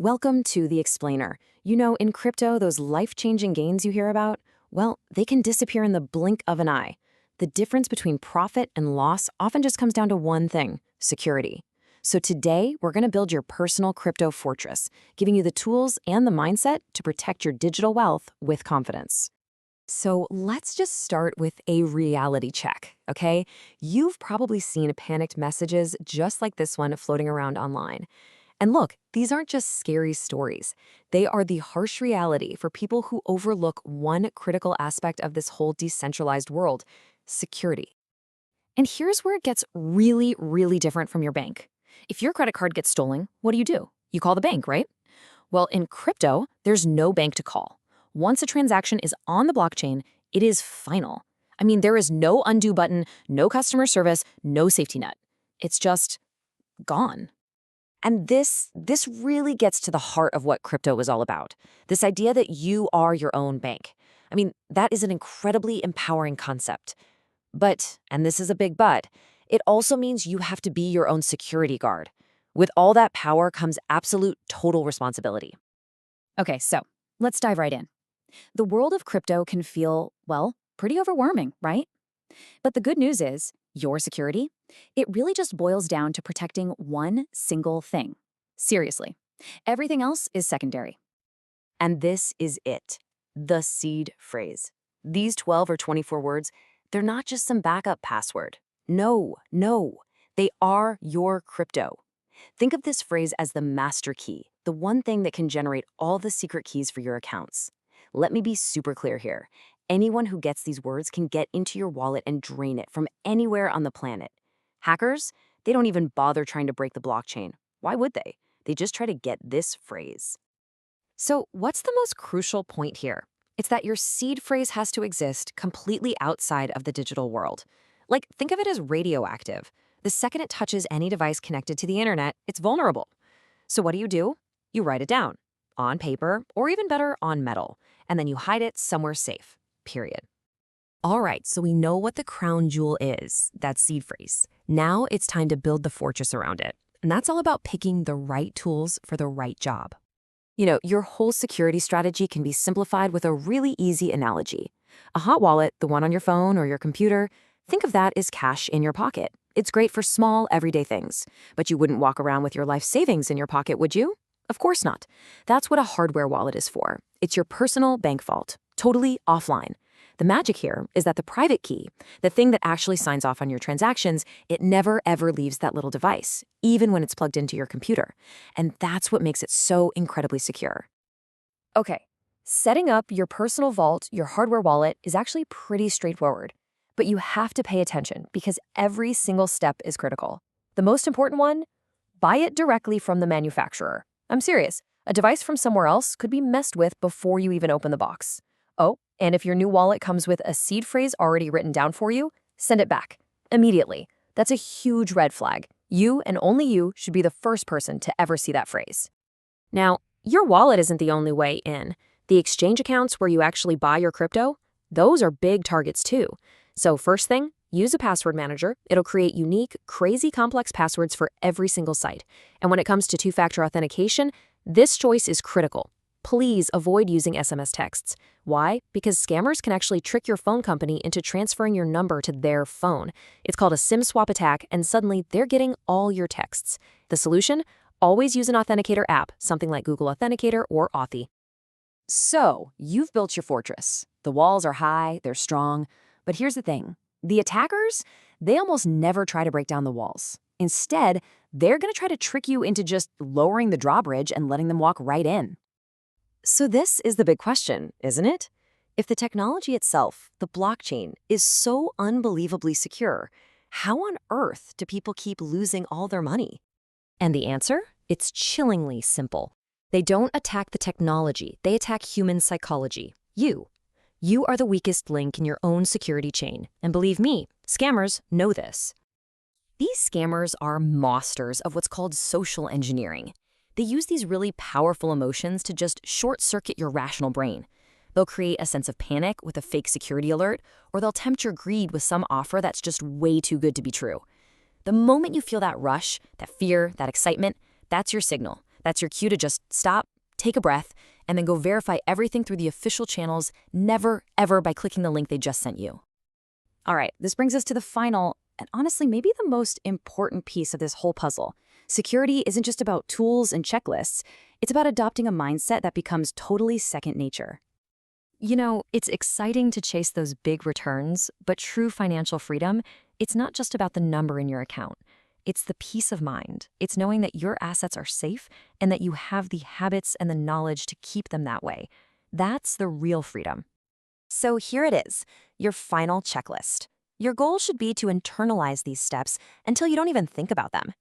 Welcome to The Explainer. You know, in crypto, those life-changing gains you hear about, well, they can disappear in the blink of an eye. The difference between profit and loss often just comes down to one thing: security. So today, we're going to build your personal crypto fortress, giving you the tools and the mindset to protect your digital wealth with confidence. So let's just start with a reality check, okay? You've probably seen panicked messages just like this one floating around online. And look, these aren't just scary stories. They are the harsh reality for people who overlook one critical aspect of this whole decentralized world: security. And here's where it gets really, really different from your bank. If your credit card gets stolen, what do? You call the bank, right? Well, in crypto, there's no bank to call. Once a transaction is on the blockchain, it is final. I mean, there is no undo button, no customer service, no safety net. It's just gone. And this really gets to the heart of what crypto is all about. This idea that you are your own bank. I mean, that is an incredibly empowering concept. But, and this is a big but, it also means you have to be your own security guard. With all that power comes absolute total responsibility. Okay, so let's dive right in. The world of crypto can feel, well, pretty overwhelming, right? But the good news is, your security, it really just boils down to protecting one single thing. Seriously. Everything else is secondary. And this is it, the seed phrase. These 12 or 24 words, they're not just some backup password. No, they are your crypto. Think of this phrase as the master key, the one thing that can generate all the secret keys for your accounts. Let me be super clear here. Anyone who gets these words can get into your wallet and drain it from anywhere on the planet. Hackers, they don't even bother trying to break the blockchain. Why would they? They just try to get this phrase. So what's the most crucial point here? It's that your seed phrase has to exist completely outside of the digital world. Like, think of it as radioactive. The second it touches any device connected to the internet, it's vulnerable. So what do? You write it down, on paper, or even better, on metal, and then you hide it somewhere safe, period. All right, so we know what the crown jewel is, that seed phrase. Now it's time to build the fortress around it. And that's all about picking the right tools for the right job. You know, your whole security strategy can be simplified with a really easy analogy. A hot wallet, the one on your phone or your computer, think of that as cash in your pocket. It's great for small, everyday things. But you wouldn't walk around with your life savings in your pocket, would you? Of course not. That's what a hardware wallet is for. It's your personal bank vault, totally offline. The magic here is that the private key, the thing that actually signs off on your transactions, it never ever leaves that little device, even when it's plugged into your computer. And that's what makes it so incredibly secure. Okay, setting up your personal vault, your hardware wallet, is actually pretty straightforward. But you have to pay attention because every single step is critical. The most important one: buy it directly from the manufacturer. I'm serious. A device from somewhere else could be messed with before you even open the box. Oh, and if your new wallet comes with a seed phrase already written down for you, send it back immediately. That's a huge red flag. You and only you should be the first person to ever see that phrase. Now, your wallet isn't the only way in. The exchange accounts where you actually buy your crypto, those are big targets too. So first thing, use a password manager. It'll create unique, crazy complex passwords for every single site. And when it comes to two-factor authentication, this choice is critical. Please avoid using SMS texts. Why? Because scammers can actually trick your phone company into transferring your number to their phone. It's called a SIM swap attack, and suddenly they're getting all your texts. The solution? Always use an authenticator app, something like Google Authenticator or Authy. So, you've built your fortress. The walls are high, they're strong. But here's the thing. The attackers, they almost never try to break down the walls. Instead, they're going to try to trick you into just lowering the drawbridge and letting them walk right in. So this is the big question, isn't it? If the technology itself, the blockchain, is so unbelievably secure, how on earth do people keep losing all their money? And the answer? It's chillingly simple. They don't attack the technology, they attack human psychology. You. You are the weakest link in your own security chain. And believe me, scammers know this. These scammers are masters of what's called social engineering. They use these really powerful emotions to just short-circuit your rational brain. They'll create a sense of panic with a fake security alert, or they'll tempt your greed with some offer that's just way too good to be true. The moment you feel that rush, that fear, that excitement, that's your signal. That's your cue to just stop, take a breath, and then go verify everything through the official channels, never, ever by clicking the link they just sent you. All right, this brings us to the final, and honestly, maybe the most important piece of this whole puzzle. Security isn't just about tools and checklists. It's about adopting a mindset that becomes totally second nature. You know, it's exciting to chase those big returns, but true financial freedom, it's not just about the number in your account. It's the peace of mind. It's knowing that your assets are safe and that you have the habits and the knowledge to keep them that way. That's the real freedom. So here it is, your final checklist. Your goal should be to internalize these steps until you don't even think about them.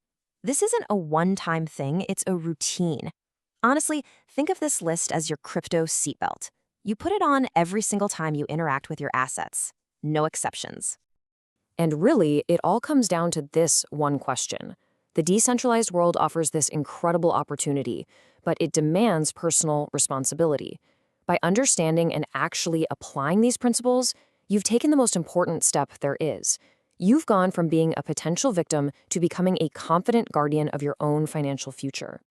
This isn't a one-time thing, it's a routine. Honestly, think of this list as your crypto seatbelt. You put it on every single time you interact with your assets. No exceptions. And really, it all comes down to this one question. The decentralized world offers this incredible opportunity, but it demands personal responsibility. By understanding and actually applying these principles, you've taken the most important step there is. You've gone from being a potential victim to becoming a confident guardian of your own financial future.